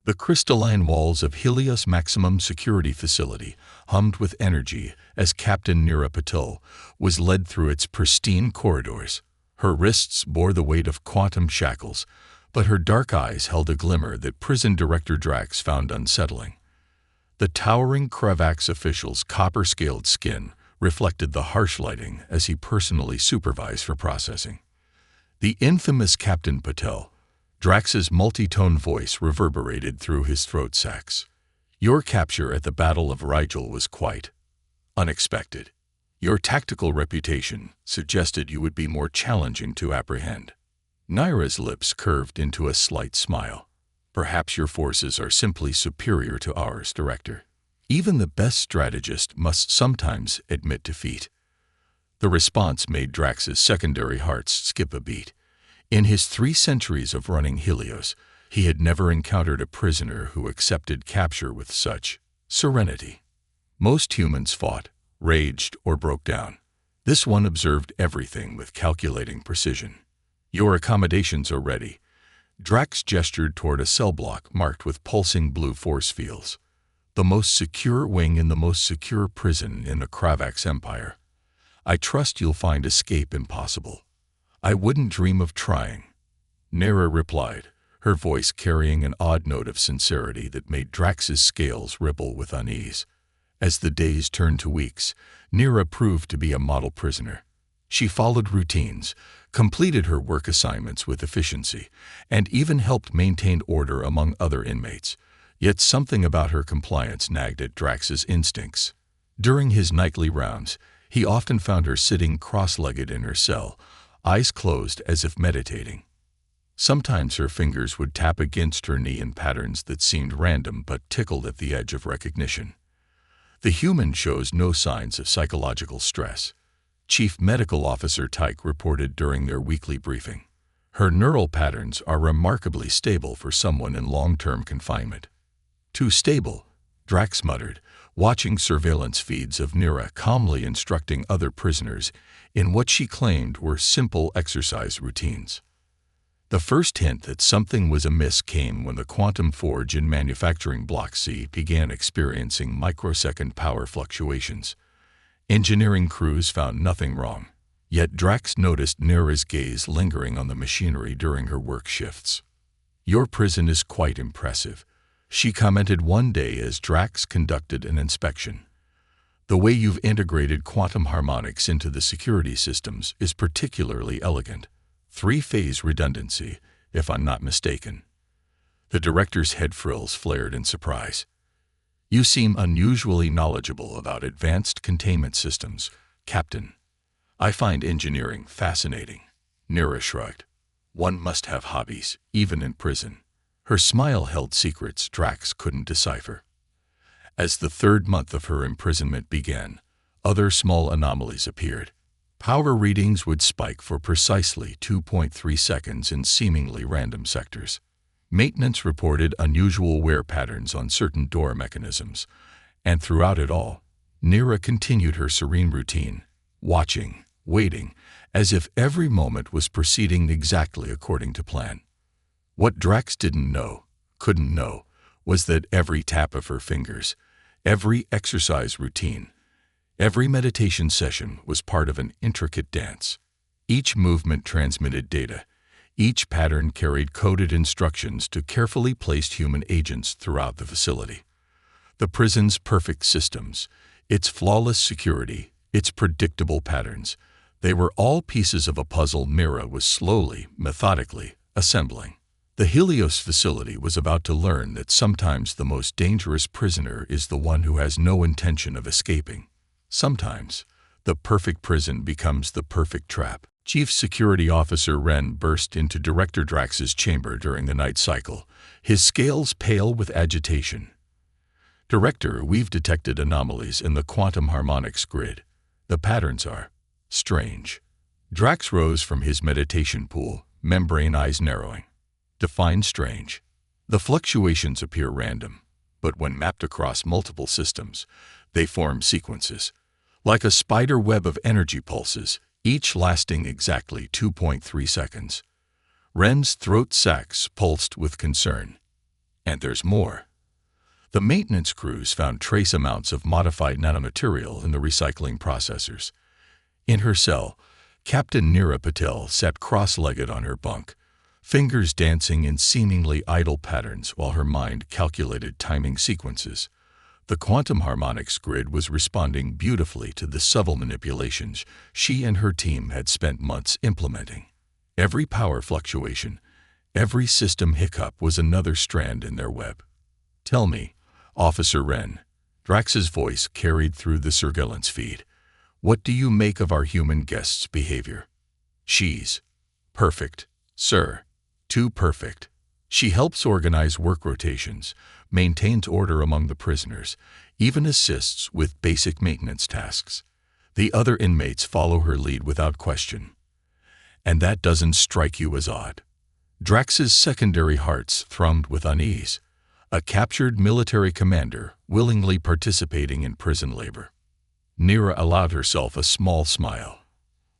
The crystalline walls of Helios Maximum Security Facility hummed with energy as Captain Neera Patil was led through its pristine corridors. Her wrists bore the weight of quantum shackles, but her dark eyes held a glimmer that Prison Director Drax found unsettling. The towering Kravax official's copper-scaled skin reflected the harsh lighting as he personally supervised for processing. The infamous Captain Patel, Drax's multi-tone voice reverberated through his throat sacs. Your capture at the Battle of Rigel was quite unexpected. Your tactical reputation suggested you would be more challenging to apprehend. Neera's lips curved into a slight smile. Perhaps your forces are simply superior to ours, Director. Even the best strategist must sometimes admit defeat. The response made Drax's secondary hearts skip a beat. In his 3 centuries of running Helios, he had never encountered a prisoner who accepted capture with such serenity. Most humans fought, raged, or broke down. This one observed everything with calculating precision. Your accommodations are ready. Drax gestured toward a cell block marked with pulsing blue force fields. The most secure wing in the most secure prison in the Kravax Empire. I trust you'll find escape impossible. I wouldn't dream of trying. Neera replied, her voice carrying an odd note of sincerity that made Drax's scales ripple with unease. As the days turned to weeks, Neera proved to be a model prisoner. She followed routines, completed her work assignments with efficiency, and even helped maintain order among other inmates. Yet something about her compliance nagged at Drax's instincts. During his nightly rounds, he often found her sitting cross-legged in her cell, eyes closed as if meditating. Sometimes her fingers would tap against her knee in patterns that seemed random but tickled at the edge of recognition. The human shows no signs of psychological stress. Chief Medical Officer Tyke reported during their weekly briefing. Her neural patterns are remarkably stable for someone in long-term confinement. Too stable, Drax muttered, watching surveillance feeds of Neera calmly instructing other prisoners in what she claimed were simple exercise routines. The first hint that something was amiss came when the quantum forge in Manufacturing Block C began experiencing microsecond power fluctuations. Engineering crews found nothing wrong, yet Drax noticed Neera's gaze lingering on the machinery during her work shifts. Your prison is quite impressive, she commented one day as Drax conducted an inspection. The way you've integrated quantum harmonics into the security systems is particularly elegant. 3-phase redundancy, if I'm not mistaken. The director's head frills flared in surprise. You seem unusually knowledgeable about advanced containment systems, Captain. I find engineering fascinating. Neera shrugged. One must have hobbies, even in prison. Her smile held secrets Drax couldn't decipher. As the 3rd month of her imprisonment began, other small anomalies appeared. Power readings would spike for precisely 2.3 seconds in seemingly random sectors. Maintenance reported unusual wear patterns on certain door mechanisms, and throughout it all, Neera continued her serene routine, watching, waiting, as if every moment was proceeding exactly according to plan. What Drax couldn't know, was that every tap of her fingers, every exercise routine, every meditation session was part of an intricate dance. Each movement transmitted data. Each pattern carried coded instructions to carefully placed human agents throughout the facility. The prison's perfect systems, its flawless security, its predictable patterns, they were all pieces of a puzzle Neera was slowly, methodically assembling. The Helios facility was about to learn that sometimes the most dangerous prisoner is the one who has no intention of escaping. Sometimes, the perfect prison becomes the perfect trap. Chief Security Officer Wren burst into Director Drax's chamber during the night cycle, his scales pale with agitation. Director, we've detected anomalies in the quantum harmonics grid. The patterns are strange. Drax rose from his meditation pool, membrane eyes narrowing. Define strange. The fluctuations appear random, but when mapped across multiple systems, they form sequences, like a spider web of energy pulses, each lasting exactly 2.3 seconds. Wren's throat sacs pulsed with concern. And there's more. The maintenance crews found trace amounts of modified nanomaterial in the recycling processors. In her cell, Captain Neera Patel sat cross-legged on her bunk, fingers dancing in seemingly idle patterns while her mind calculated timing sequences. The quantum harmonics grid was responding beautifully to the subtle manipulations she and her team had spent months implementing. Every power fluctuation, every system hiccup was another strand in their web. "Tell me, Officer Wren," Drax's voice carried through the surveillance feed, "what do you make of our human guest's behavior?" "She's perfect, sir. Too perfect. She helps organize work rotations, maintains order among the prisoners, even assists with basic maintenance tasks. The other inmates follow her lead without question. And that doesn't strike you as odd?" Drax's secondary hearts thrummed with unease. A captured military commander willingly participating in prison labor. Neera allowed herself a small smile.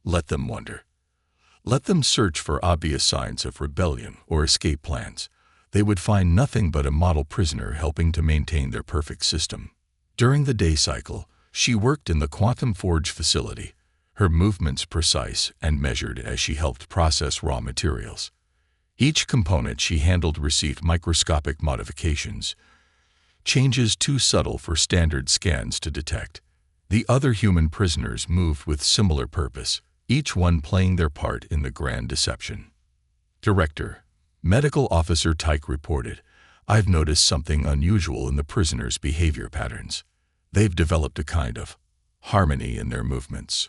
Let them wonder. Let them search for obvious signs of rebellion or escape plans. They would find nothing but a model prisoner helping to maintain their perfect system. During the day cycle, she worked in the Quantum Forge facility, her movements precise and measured as she helped process raw materials. Each component she handled received microscopic modifications, changes too subtle for standard scans to detect. The other human prisoners moved with similar purpose, each one playing their part in the grand deception. "Director," Medical Officer Tyke reported, "I've noticed something unusual in the prisoners' behavior patterns. They've developed a kind of harmony in their movements.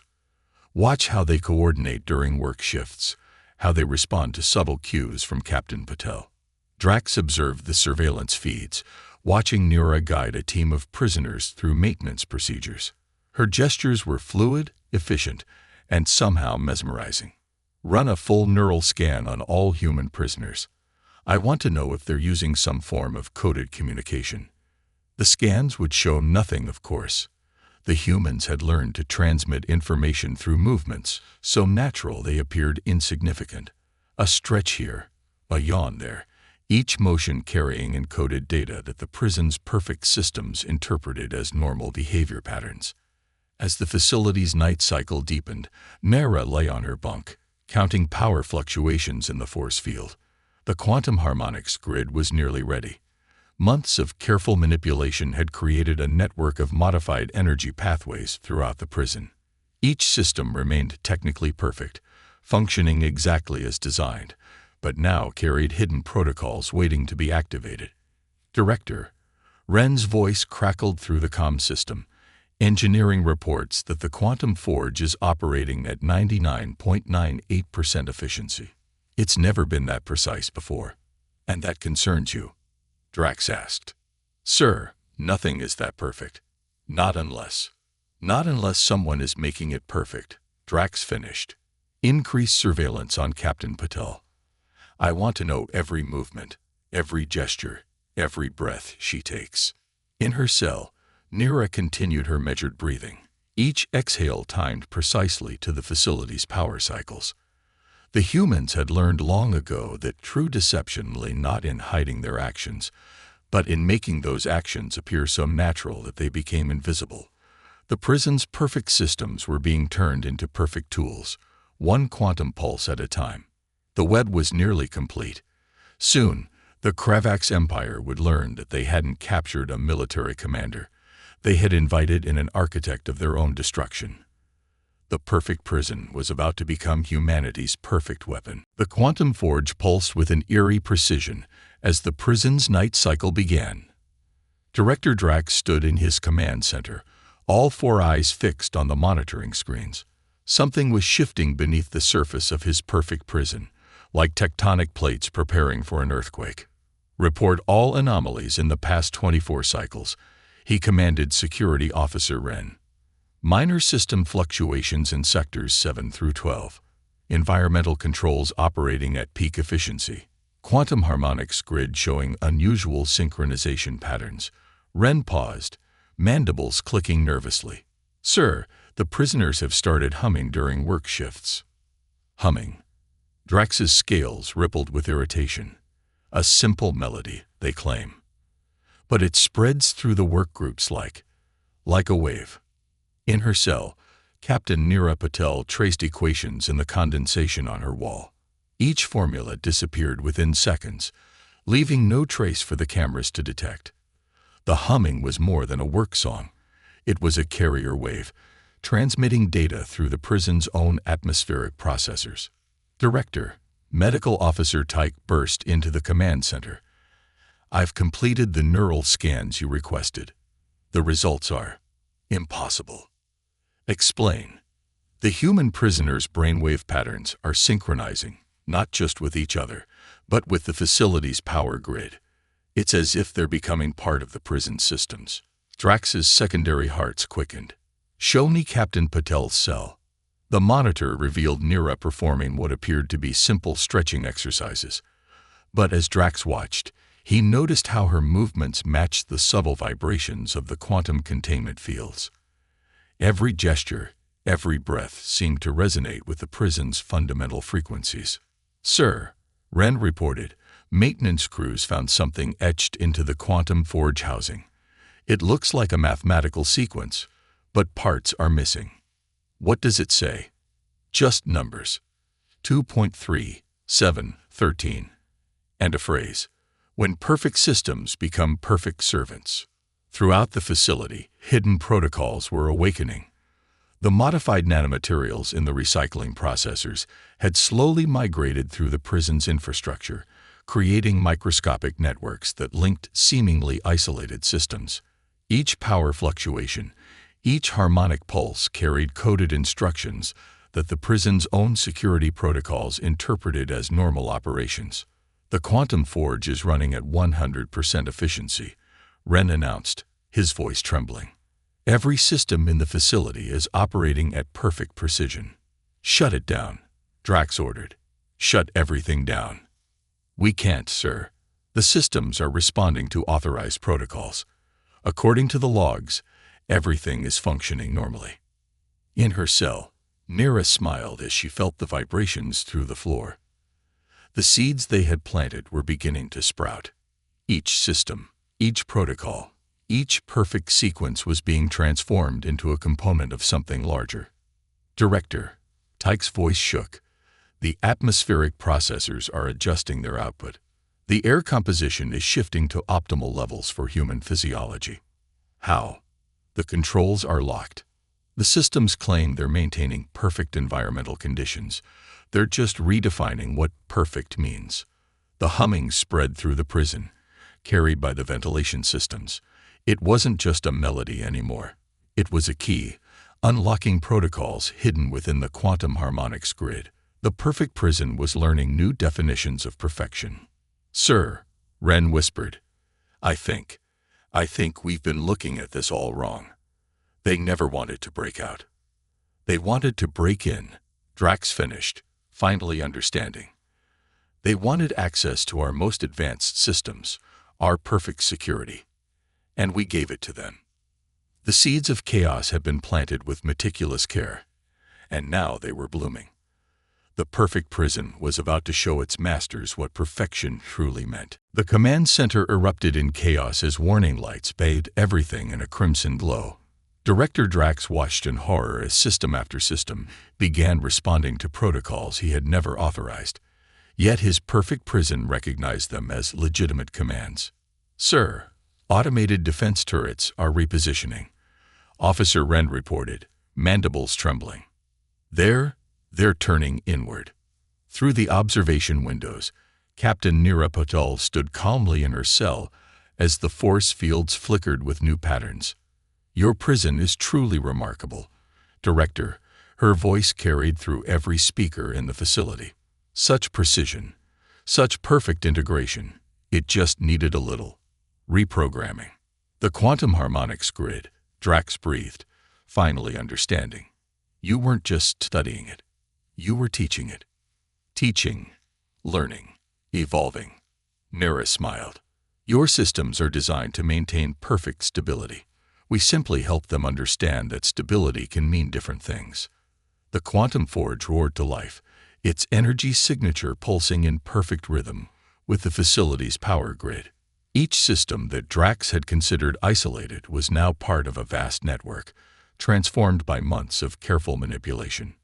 Watch how they coordinate during work shifts, how they respond to subtle cues from Captain Patel." Drax observed the surveillance feeds, watching Neera guide a team of prisoners through maintenance procedures. Her gestures were fluid, efficient, and somehow mesmerizing. "Run a full neural scan on all human prisoners. I want to know if they're using some form of coded communication." The scans would show nothing, of course. The humans had learned to transmit information through movements, so natural they appeared insignificant. A stretch here, a yawn there, each motion carrying encoded data that the prison's perfect systems interpreted as normal behavior patterns. As the facility's night cycle deepened, Neera lay on her bunk, counting power fluctuations in the force field. The quantum harmonics grid was nearly ready. Months of careful manipulation had created a network of modified energy pathways throughout the prison. Each system remained technically perfect, functioning exactly as designed, but now carried hidden protocols waiting to be activated. "Director," Wren's voice crackled through the comm system. "Engineering reports that the Quantum Forge is operating at 99.98% efficiency. It's never been that precise before. And that concerns you?" Drax asked. "Sir, nothing is that perfect. Not unless someone is making it perfect," Drax finished. "Increase surveillance on Captain Patel. I want to know every movement, every gesture, every breath she takes." In her cell, Neera continued her measured breathing, each exhale timed precisely to the facility's power cycles. The humans had learned long ago that true deception lay not in hiding their actions, but in making those actions appear so natural that they became invisible. The prison's perfect systems were being turned into perfect tools, one quantum pulse at a time. The web was nearly complete. Soon, the Kravax Empire would learn that they hadn't captured a military commander. They had invited in an architect of their own destruction. The perfect prison was about to become humanity's perfect weapon. The Quantum Forge pulsed with an eerie precision as the prison's night cycle began. Director Drax stood in his command center, all four eyes fixed on the monitoring screens. Something was shifting beneath the surface of his perfect prison, like tectonic plates preparing for an earthquake. "Report all anomalies in the past 24 cycles," he commanded Security Officer Wren. "Minor system fluctuations in sectors 7 through 12. Environmental controls operating at peak efficiency. Quantum harmonics grid showing unusual synchronization patterns." Wren paused, mandibles clicking nervously. "Sir, the prisoners have started humming during work shifts." Humming. Drax's scales rippled with irritation. A simple melody, they claim. But it spreads through the workgroups like a wave. In her cell, Captain Neera Patel traced equations in the condensation on her wall. Each formula disappeared within seconds, leaving no trace for the cameras to detect. The humming was more than a work song. It was a carrier wave, transmitting data through the prison's own atmospheric processors. Director, Medical Officer Tyke burst into the command center. "I've completed the neural scans you requested. The results are impossible." "Explain." "The human prisoners' brainwave patterns are synchronizing, not just with each other, but with the facility's power grid. It's as if they're becoming part of the prison systems." Drax's secondary hearts quickened. "Show me Captain Patel's cell." The monitor revealed Neera performing what appeared to be simple stretching exercises. But as Drax watched, he noticed how her movements matched the subtle vibrations of the quantum containment fields. Every gesture, every breath seemed to resonate with the prison's fundamental frequencies. "Sir," Wren reported, "maintenance crews found something etched into the quantum forge housing. It looks like a mathematical sequence, but parts are missing." "What does it say?" "Just numbers. 2.3, 7, 13. And a phrase, 'When perfect systems become perfect servants.'" Throughout the facility, hidden protocols were awakening. The modified nanomaterials in the recycling processors had slowly migrated through the prison's infrastructure, creating microscopic networks that linked seemingly isolated systems. Each power fluctuation, each harmonic pulse carried coded instructions that the prison's own security protocols interpreted as normal operations. "The quantum forge is running at 100% efficiency," Wren announced, his voice trembling. "Every system in the facility is operating at perfect precision." "Shut it down," Drax ordered. "Shut everything down." "We can't, sir. The systems are responding to authorized protocols. According to the logs, everything is functioning normally." In her cell, Neera smiled as she felt the vibrations through the floor. The seeds they had planted were beginning to sprout. Each system, each protocol, each perfect sequence was being transformed into a component of something larger. "Director," Tyke's voice shook, "the atmospheric processors are adjusting their output. The air composition is shifting to optimal levels for human physiology." "How?" "The controls are locked. The systems claim they're maintaining perfect environmental conditions. They're just redefining what perfect means." The humming spread through the prison, carried by the ventilation systems. It wasn't just a melody anymore. It was a key, unlocking protocols hidden within the quantum harmonics grid. The perfect prison was learning new definitions of perfection. "Sir," Wren whispered, I think we've been looking at this all wrong. They never wanted to break out. They wanted to break in," Drax finished, finally understanding. "They wanted access to our most advanced systems, our perfect security. And we gave it to them." The seeds of chaos had been planted with meticulous care, and now they were blooming. The perfect prison was about to show its masters what perfection truly meant. The command center erupted in chaos as warning lights bathed everything in a crimson glow. Director Drax watched in horror as system after system began responding to protocols he had never authorized. Yet his perfect prison recognized them as legitimate commands. "Sir, automated defense turrets are repositioning," Officer Wren reported, mandibles trembling. They're turning inward." Through the observation windows, Captain Neera Patel stood calmly in her cell as the force fields flickered with new patterns. "Your prison is truly remarkable, Director," her voice carried through every speaker in the facility. "Such precision, such perfect integration. It just needed a little reprogramming." "The quantum harmonics grid," Drax breathed, finally understanding. "You weren't just studying it. You were teaching it." "Teaching, learning, evolving," Neera smiled. "Your systems are designed to maintain perfect stability. We simply help them understand that stability can mean different things." The quantum forge roared to life, its energy signature pulsing in perfect rhythm with the facility's power grid. Each system that Drax had considered isolated was now part of a vast network, transformed by months of careful manipulation.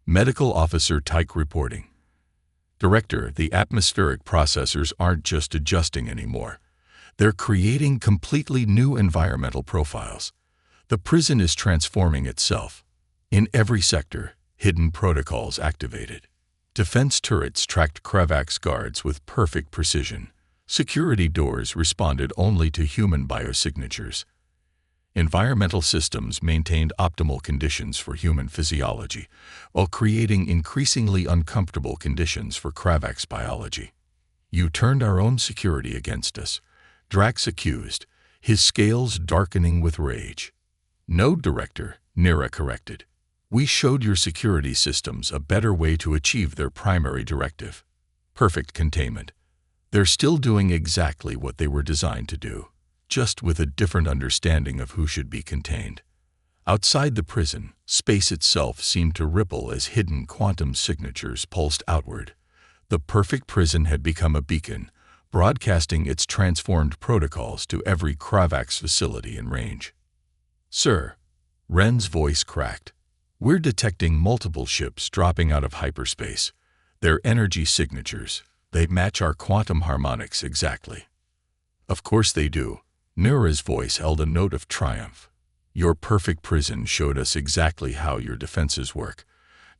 Medical Officer Tyke reporting. Director, the atmospheric processors aren't just adjusting anymore. They're creating completely new environmental profiles. The prison is transforming itself. In every sector, hidden protocols activated. Defense turrets tracked Kravak's guards with perfect precision. Security doors responded only to human biosignatures. Environmental systems maintained optimal conditions for human physiology, while creating increasingly uncomfortable conditions for Kravak's biology. You turned our own security against us, Drax accused, his scales darkening with rage. No, Director, Nira corrected. We showed your security systems a better way to achieve their primary directive. Perfect containment. They're still doing exactly what they were designed to do, just with a different understanding of who should be contained. Outside the prison, space itself seemed to ripple as hidden quantum signatures pulsed outward. The perfect prison had become a beacon, broadcasting its transformed protocols to every Kravak's facility in range. Sir, Ren's voice cracked. We're detecting multiple ships dropping out of hyperspace. Their energy signatures, they match our quantum harmonics exactly. Of course they do. Nira's voice held a note of triumph. Your perfect prison showed us exactly how your defenses work.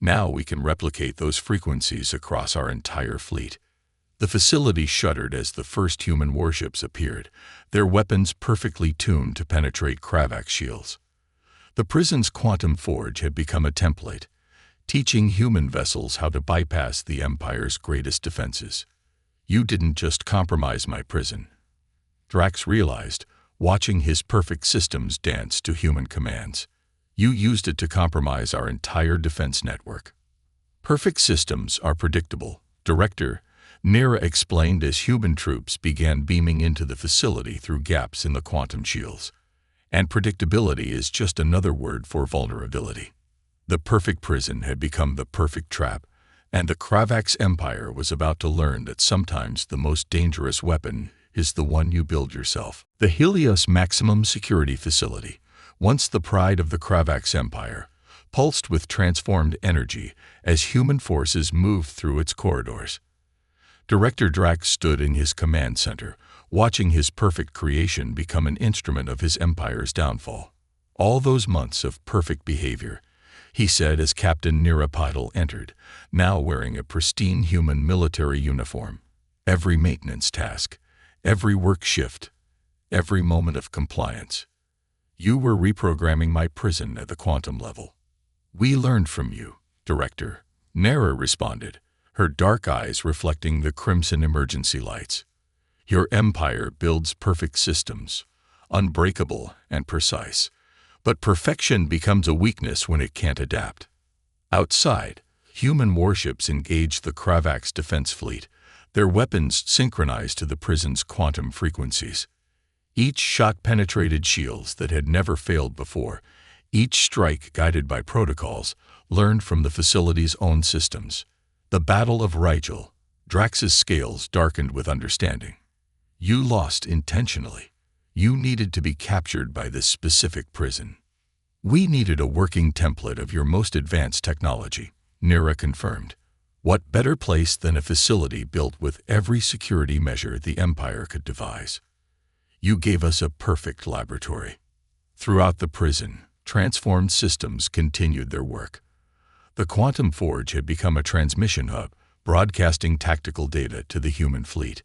Now we can replicate those frequencies across our entire fleet. The facility shuddered as the first human warships appeared, their weapons perfectly tuned to penetrate Kravak's shields. The prison's quantum forge had become a template, teaching human vessels how to bypass the Empire's greatest defenses. You didn't just compromise my prison, Drax realized, watching his perfect systems dance to human commands. You used it to compromise our entire defense network. Perfect systems are predictable, Director, Nira explained as human troops began beaming into the facility through gaps in the quantum shields. And predictability is just another word for vulnerability. The perfect prison had become the perfect trap, and the Kravak's empire was about to learn that sometimes the most dangerous weapon is the one you build yourself. The Helios Maximum Security Facility, once the pride of the Kravak's empire, pulsed with transformed energy as human forces moved through its corridors. Director Drax stood in his command center, watching his perfect creation become an instrument of his empire's downfall. All those months of perfect behavior, he said as Captain Nira entered, now wearing a pristine human military uniform. Every maintenance task, every work shift, every moment of compliance. You were reprogramming my prison at the quantum level. We learned from you, Director, Nira responded, her dark eyes reflecting the crimson emergency lights. Your empire builds perfect systems, unbreakable and precise, but perfection becomes a weakness when it can't adapt. Outside, human warships engaged the Kravak's defense fleet, their weapons synchronized to the prison's quantum frequencies. Each shot penetrated shields that had never failed before, each strike guided by protocols learned from the facility's own systems. The Battle of Rigel, Drax's scales darkened with understanding. You lost intentionally. You needed to be captured by this specific prison. We needed a working template of your most advanced technology, Nira confirmed. What better place than a facility built with every security measure the Empire could devise? You gave us a perfect laboratory. Throughout the prison, transformed systems continued their work. The quantum forge had become a transmission hub, broadcasting tactical data to the human fleet.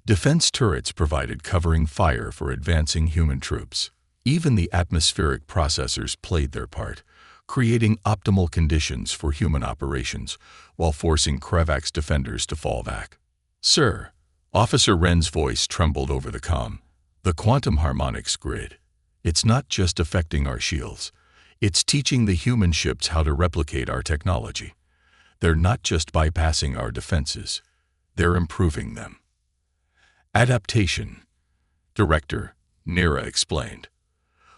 Defense turrets provided covering fire for advancing human troops. Even the atmospheric processors played their part, creating optimal conditions for human operations while forcing Kravak's defenders to fall back. Sir, Officer Ren's voice trembled over the comm. The quantum harmonics grid. It's not just affecting our shields. It's teaching the human ships how to replicate our technology. They're not just bypassing our defenses. They're improving them. Adaptation. Director, Nira explained.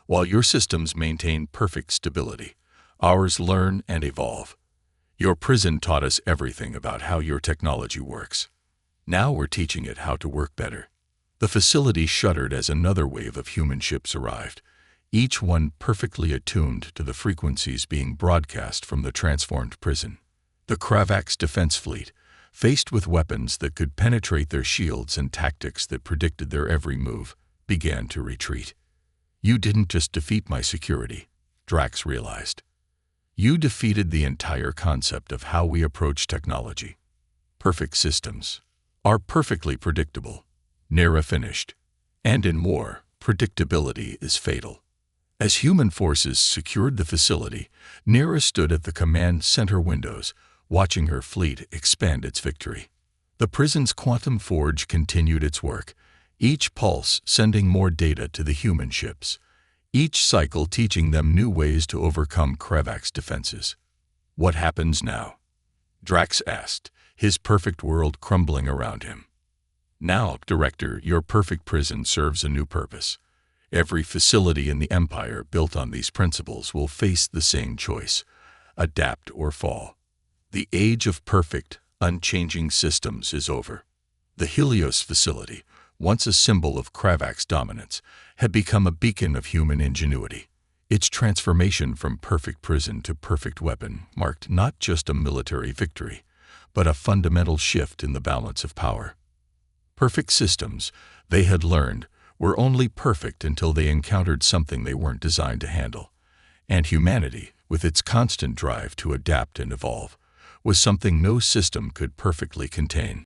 While your systems maintain perfect stability, ours learn and evolve. Your prison taught us everything about how your technology works. Now we're teaching it how to work better. The facility shuddered as another wave of human ships arrived, each one perfectly attuned to the frequencies being broadcast from the transformed prison. The Kravax defense fleet, faced with weapons that could penetrate their shields and tactics that predicted their every move, began to retreat. You didn't just defeat my security, Drax realized. You defeated the entire concept of how we approach technology. Perfect systems are perfectly predictable, Nera finished. And in war, predictability is fatal. As human forces secured the facility, Nera stood at the command center windows, watching her fleet expand its victory. The prison's quantum forge continued its work, each pulse sending more data to the human ships, each cycle teaching them new ways to overcome Kravax's defenses. What happens now? Drax asked, his perfect world crumbling around him. Now, Director, your perfect prison serves a new purpose. Every facility in the Empire built on these principles will face the same choice: adapt or fall. The age of perfect, unchanging systems is over. The Helios facility, once a symbol of Kravax's dominance, had become a beacon of human ingenuity. Its transformation from perfect prison to perfect weapon marked not just a military victory, but a fundamental shift in the balance of power. Perfect systems, they had learned, were only perfect until they encountered something they weren't designed to handle. And humanity, with its constant drive to adapt and evolve, was something no system could perfectly contain.